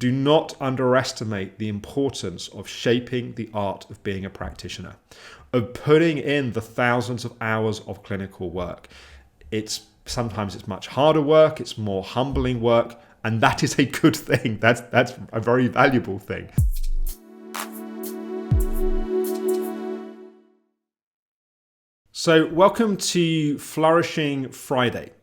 do not underestimate the importance of shaping the art of being a practitioner, of putting in the thousands of hours of clinical work. Sometimes it's much harder work, it's more humbling work, and that is a good thing. That's a very valuable thing. So welcome to Flourishing Friday.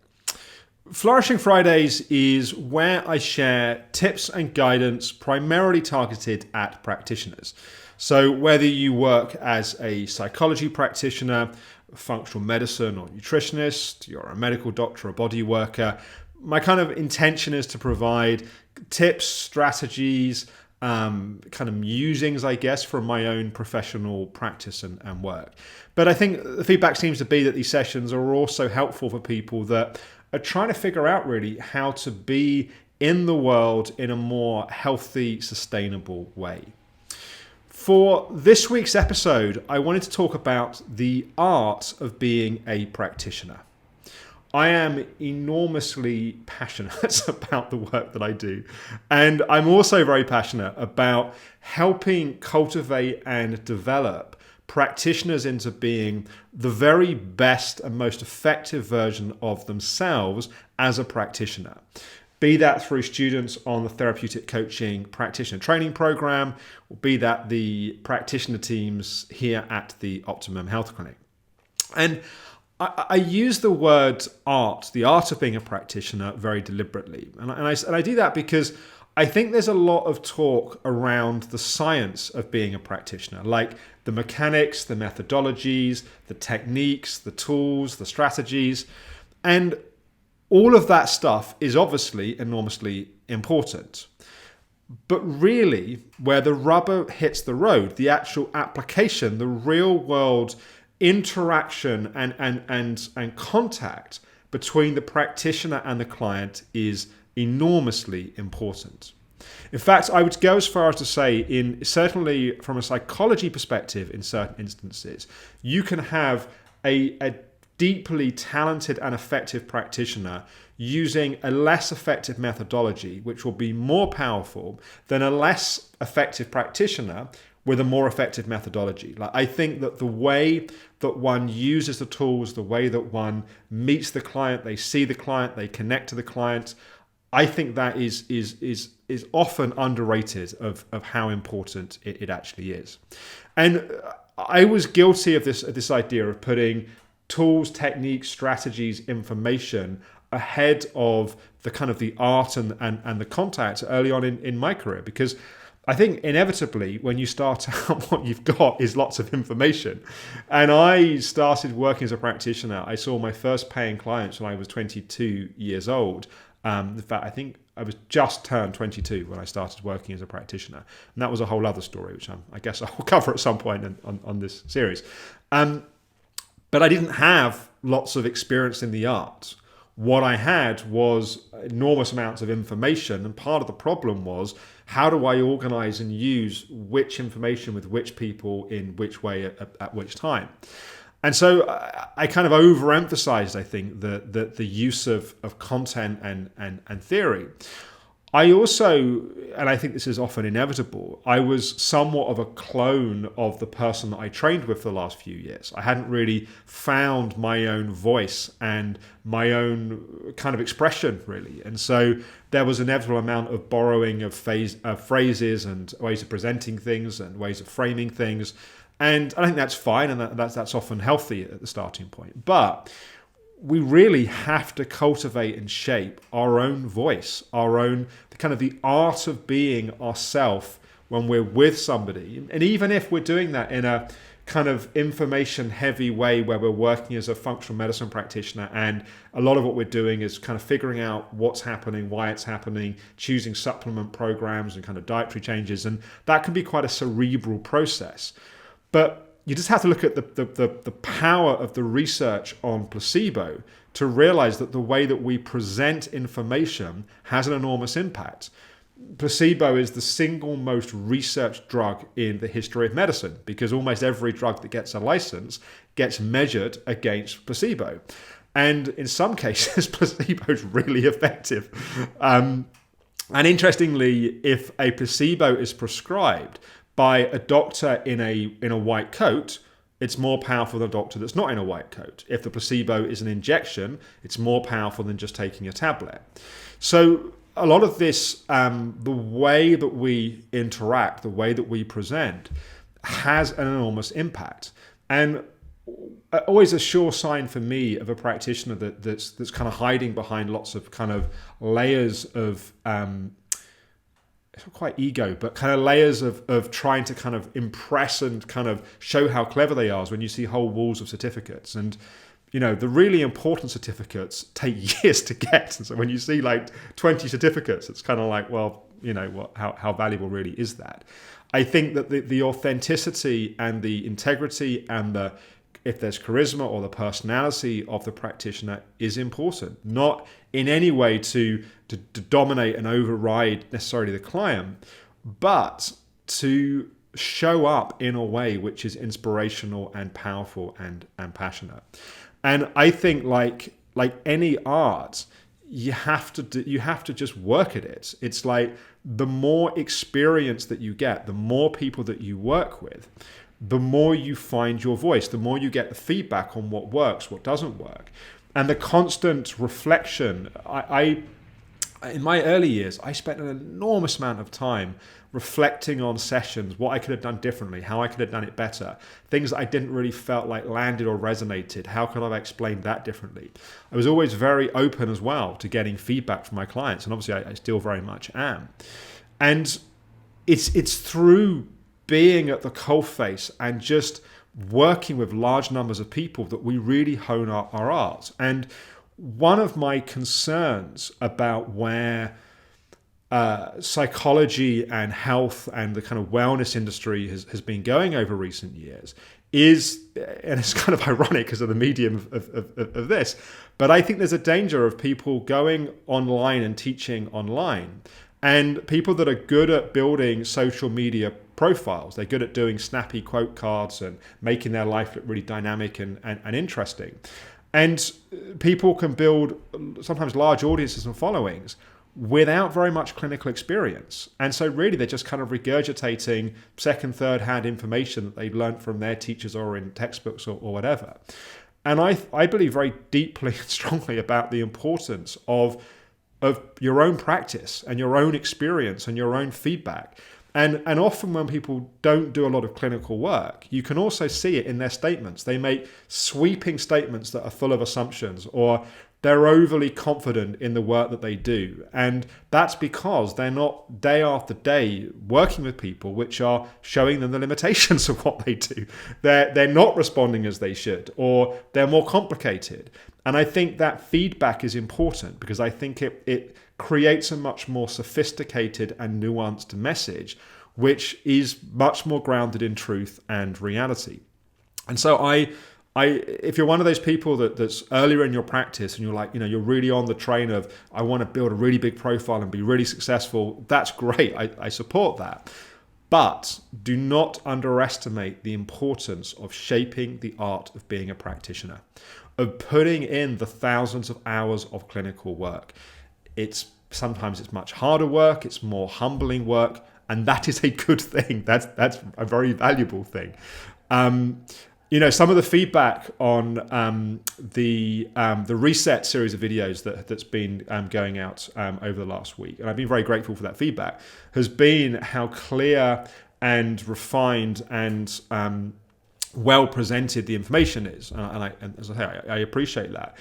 Flourishing Fridays is where I share tips and guidance primarily targeted at practitioners. So whether you work as a psychology practitioner, functional medicine or nutritionist, you're a medical doctor, a body worker, my kind of intention is to provide tips, strategies, kind of musings, I guess, from my own professional practice and work. But I think the feedback seems to be that these sessions are also helpful for people that are trying to figure out really how to be in the world in a more healthy, sustainable way. For this week's episode, I wanted to talk about the art of being a practitioner. I am enormously passionate about the work that I do. And I'm also very passionate about helping cultivate and develop practitioners into being the very best and most effective version of themselves as a practitioner. Be that through students on the therapeutic coaching practitioner training program, or be that the practitioner teams here at the Optimum Health Clinic. And I use the word art, the art of being a practitioner, very deliberately. And I do that because I think there's a lot of talk around the science of being a practitioner, like the mechanics, the methodologies, the techniques, the tools, the strategies. And all of that stuff is obviously enormously important. But really, where the rubber hits the road, the actual application, the real world interaction and contact between the practitioner and the client is enormously important. In fact, I would go as far as to say, certainly from a psychology perspective, in certain instances, you can have a deeply talented and effective practitioner using a less effective methodology, which will be more powerful than a less effective practitioner with a more effective methodology. Like, I think that the way that one uses the tools, the way that one meets the client, they see the client, they connect to the client, I think that is often underrated of how important it actually is. And I was guilty of this idea of putting tools, techniques, strategies, information ahead of the kind of the art and the contact early on in my career, because I think inevitably when you start out, what you've got is lots of information. And I started working as a practitioner. I saw my first paying clients when I was 22 years old. In fact, I think I was just turned 22 when I started working as a practitioner. And that was a whole other story, which I guess I'll cover at some point on this series. But I didn't have lots of experience in the art. What I had was enormous amounts of information. And part of the problem was, how do I organize and use which information with which people in which way at which time? And so I kind of overemphasized, I think, the use of content and theory. I also, and I think this is often inevitable, I was somewhat of a clone of the person that I trained with for the last few years. I hadn't really found my own voice and my own kind of expression, really. And so there was an inevitable amount of borrowing of phrases and ways of presenting things and ways of framing things. And I think that's fine, and that's often healthy at the starting point. But we really have to cultivate and shape our own voice, the kind of the art of being ourselves when we're with somebody. And even if we're doing that in a kind of information heavy way where we're working as a functional medicine practitioner, and a lot of what we're doing is kind of figuring out what's happening, why it's happening, choosing supplement programs and kind of dietary changes. And that can be quite a cerebral process. But you just have to look at the power of the research on placebo to realize that the way that we present information has an enormous impact. Placebo is the single most researched drug in the history of medicine, because almost every drug that gets a license gets measured against placebo. And in some cases, placebo is really effective. And interestingly, if a placebo is prescribed by a doctor in a white coat, it's more powerful than a doctor that's not in a white coat. If the placebo is an injection, it's more powerful than just taking a tablet. So a lot of this, the way that we interact, the way that we present, has an enormous impact. And always a sure sign for me of a practitioner that's kind of hiding behind lots of kind of layers of it's not quite ego, but kind of layers of trying to kind of impress and kind of show how clever they are is when you see whole walls of certificates. And the really important certificates take years to get. And so when you see like 20 certificates, it's kind of like, well, how valuable really is that? I think that the authenticity and the integrity and if there's charisma or the personality of the practitioner is important, not in any way to dominate and override necessarily the client, but to show up in a way which is inspirational and powerful and passionate. And I think like any art, you have to just work at it. It's like the more experience that you get, the more people that you work with, the more you find your voice, the more you get the feedback on what works, what doesn't work. And the constant reflection. I in my early years, I spent an enormous amount of time reflecting on sessions, what I could have done differently, how I could have done it better, things that I didn't really felt like landed or resonated. How could I have explained that differently? I was always very open as well to getting feedback from my clients, and obviously I still very much am. And it's through being at the coalface and just working with large numbers of people that we really hone our art. And one of my concerns about where psychology and health and the kind of wellness industry has been going over recent years is, and it's kind of ironic because of the medium of this, but I think there's a danger of people going online and teaching online, and people that are good at building social media profiles, they're good at doing snappy quote cards and making their life look really dynamic and interesting. And people can build sometimes large audiences and followings without very much clinical experience. And so really they're just kind of regurgitating second, third hand information that they've learned from their teachers or in textbooks or whatever. And I believe very deeply and strongly about the importance of your own practice and your own experience and your own feedback. And often when people don't do a lot of clinical work, you can also see it in their statements. They make sweeping statements that are full of assumptions, or they're overly confident in the work that they do. And that's because they're not day after day working with people which are showing them the limitations of what they do. They're not responding as they should, or they're more complicated. And I think that feedback is important because I think it creates a much more sophisticated and nuanced message, which is much more grounded in truth and reality. And so if you're one of those people that's earlier in your practice and you're like, you're really on the train of, I want to build a really big profile and be really successful, that's great. I support that. But do not underestimate the importance of shaping the art of being a practitioner, of putting in the thousands of hours of clinical work. Sometimes it's much harder work, it's more humbling work, and that is a good thing. That's a very valuable thing. Some of the feedback on the Reset series of videos that's been going out over the last week, and I've been very grateful for that feedback, has been how clear and refined and well presented the information is. And as I say, I appreciate that.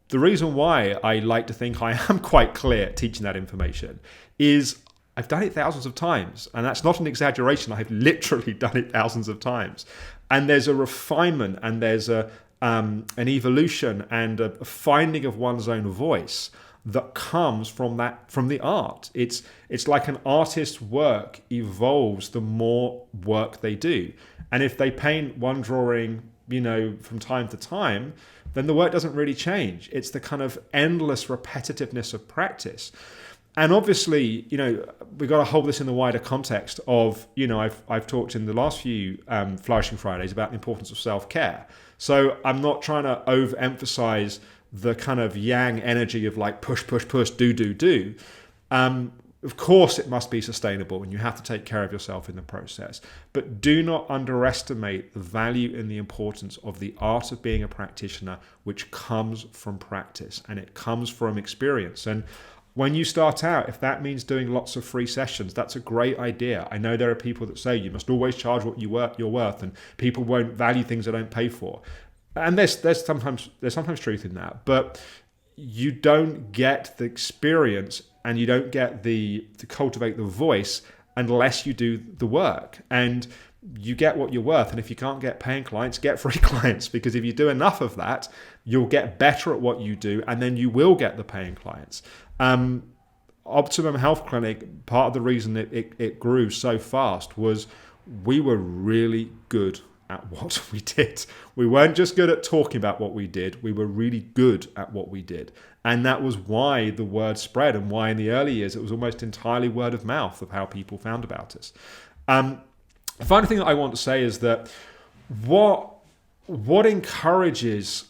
The reason why I like to think I am quite clear at teaching that information is I've done it thousands of times. And that's not an exaggeration. I've literally done it thousands of times. And there's a refinement and there's an evolution and a finding of one's own voice that comes from the art. It's like an artist's work evolves the more work they do. And if they paint one drawing, from time to time, then the work doesn't really change. It's the kind of endless repetitiveness of practice. And obviously, we've got to hold this in the wider context of, I've talked in the last few Flourishing Fridays about the importance of self-care. So I'm not trying to overemphasize the kind of yang energy of like push, push, push, do. Of course, it must be sustainable and you have to take care of yourself in the process. But do not underestimate the value and the importance of the art of being a practitioner, which comes from practice and it comes from experience. And when you start out, if that means doing lots of free sessions, that's a great idea. I know there are people that say you must always charge what you're worth and people won't value things they don't pay for. And there's sometimes truth in that, but you don't get the experience and you don't get to cultivate the voice unless you do the work. And you get what you're worth. And if you can't get paying clients, get free clients, because if you do enough of that, you'll get better at what you do, and then you will get the paying clients. Optimum Health Clinic, part of the reason it grew so fast was we were really good at what we did. We weren't just good at talking about what we did, we were really good at what we did. And that was why the word spread, and why in the early years it was almost entirely word of mouth of how people found about us. The final thing that I want to say is that what encourages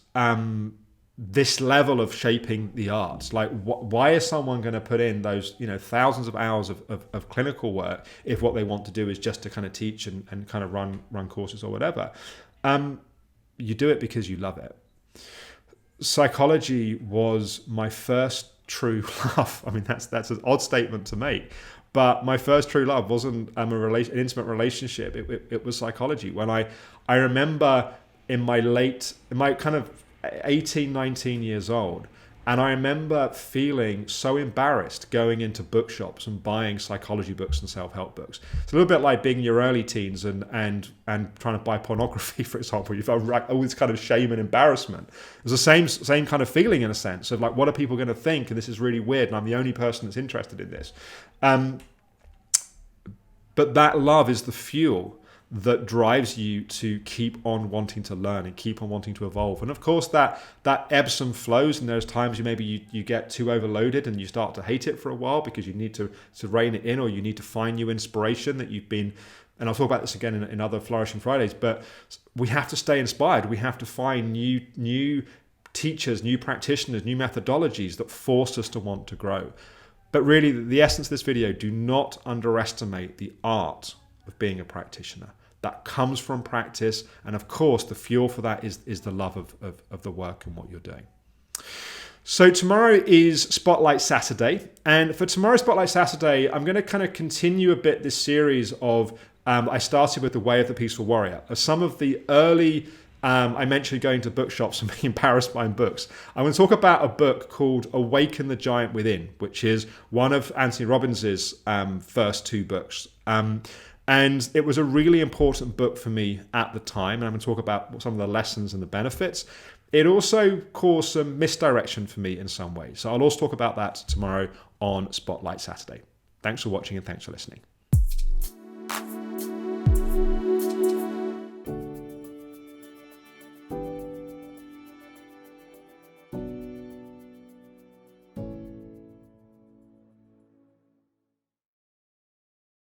this level of shaping the arts, like why is someone going to put in those thousands of hours of clinical work if what they want to do is just to kind of teach and kind of run courses or whatever? You do it because you love it. Psychology was my first true love. I mean, that's an odd statement to make, but my first true love wasn't an intimate relationship. It was psychology. When I remember in my kind of 18, 19 years old, and I remember feeling so embarrassed going into bookshops and buying psychology books and self-help books. It's a little bit like being in your early teens and trying to buy pornography, for example. You felt all this kind of shame and embarrassment. It was the same kind of feeling in a sense of like, what are people going to think? And this is really weird, and I'm the only person that's interested in this. But that love is the fuel that drives you to keep on wanting to learn and keep on wanting to evolve. And of course that ebbs and flows, and there's times you get too overloaded and you start to hate it for a while because you need to rein it in, or you need to find new inspiration that you've been, and I'll talk about this again in other Flourishing Fridays, but we have to stay inspired. We have to find new teachers, new practitioners, new methodologies that force us to want to grow. But really, the essence of this video, do not underestimate the art of being a practitioner. That comes from practice, and of course the fuel for that is the love of the work and what you're doing. So tomorrow is Spotlight Saturday, and for tomorrow's Spotlight Saturday I'm going to kind of continue a bit this series of I started with The Way of the Peaceful Warrior. Some of the early I mentioned going to bookshops and being embarrassed by books. I'm going to talk about a book called Awaken the Giant Within, which is one of Anthony Robbins' first two books. And it was a really important book for me at the time. And I'm going to talk about some of the lessons and the benefits. It also caused some misdirection for me in some ways. So I'll also talk about that tomorrow on Spotlight Saturday. Thanks for watching and thanks for listening.